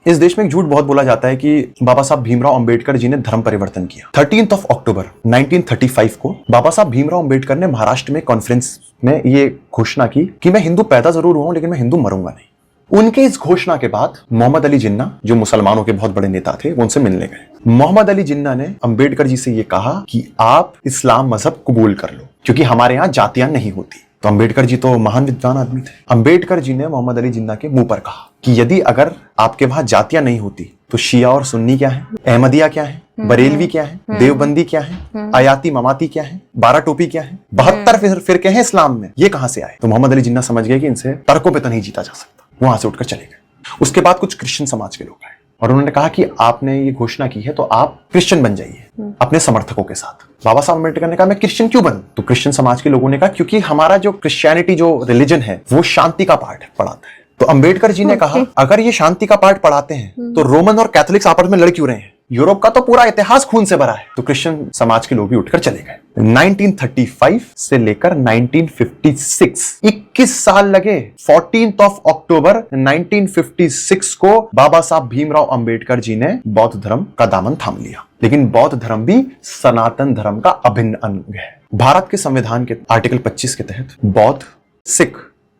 इस देश में एक झूठ बहुत बोला जाता है कि बाबा साहब भीमराव अंबेडकर जी ने धर्म परिवर्तन किया। 13 अक्टूबर 1935 को बाबा साहब भीमराव अंबेडकर ने महाराष्ट्र में कॉन्फ्रेंस में ये घोषणा की कि मैं हिंदू पैदा जरूर हुआ हूं लेकिन मैं हिंदू मरूंगा नहीं। उनके इस घोषणा के बाद मोहम्मद अली जिन्ना, जो मुसलमानों के बहुत बड़े नेता थे, वो उनसे मिलने गए। मोहम्मद अली जिन्ना ने अंबेडकर जी से ये कहा कि आप इस्लाम मजहब कबूल कर लो क्योंकि हमारे यहाँ जातियां नहीं होती। तो अंबेडकर जी तो महान विद्वान आदमी थे। अंबेडकर जी ने मोहम्मद अली जिन्ना के मुंह पर कहा कि यदि अगर आपके वहां जातियां नहीं होती तो शिया और सुन्नी क्या है, अहमदिया क्या है, बरेलवी क्या है, देवबंदी क्या है, आयाती ममाती क्या है, 12 टोपी क्या है, 72 फिरके हैं इस्लाम में, ये कहां से आए। तो मोहम्मद अली जिन्ना समझ गए कि इनसे तर्कों पे तो नहीं जीता जा सकता। वहां से उठकर चले गए। उसके बाद कुछ क्रिश्चियन समाज के लोग आए और उन्होंने कहा कि आपने ये घोषणा की है तो आप क्रिश्चियन बन जाइए अपने समर्थकों के साथ। बाबा साहब अम्बेडकर ने कहा मैं क्रिश्चियन क्यों बनूं? तो क्रिश्चियन समाज के लोगों ने कहा क्योंकि हमारा जो क्रिश्चियनिटी, जो रिलीजन है, वो शांति का पाठ पढ़ाता है। तो अंबेडकर जी ने कहा अगर ये शांति का पाठ पढ़ाते हैं तो रोमन और कैथोलिक्स आपस में लड़ क्यों रहे हैं? यूरोप का तो पूरा इतिहास खून से भरा है। तो क्रिश्चियन समाज के लोग भी उठकर चले गए। 1935 से लेकर 1956 21 साल लगे। 14 अक्टूबर 1956 को बाबा साहब भीमराव अंबेडकर जी ने बौद्ध धर्म का दामन थाम लिया। लेकिन बौद्ध धर्म भी सनातन धर्म का अभिन्न अंग है। भारत के संविधान के आर्टिकल 25 के तहत बौद्ध, सिख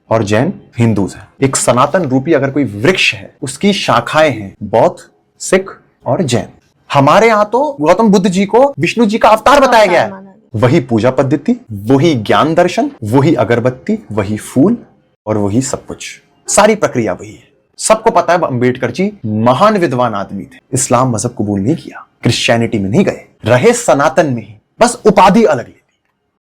और जैन हिंदूज हैं। एक सनातन रूपी अगर कोई वृक्ष है, उसकी शाखाएं हैं बौद्ध, सिख और जैन। हमारे यहां तो गौतम बुद्ध जी को विष्णु जी का अवतार बताया गया है। वही पूजा पद्धति, वही ज्ञान दर्शन, वही अगरबत्ती, वही फूल और वही सब कुछ, सारी प्रक्रिया वही है। सबको पता है अंबेडकर जी महान विद्वान आदमी थे। इस्लाम मजहब कबूल नहीं किया, क्रिश्चियनिटी में नहीं गए, रहे सनातन में ही, बस उपाधि अलग ली।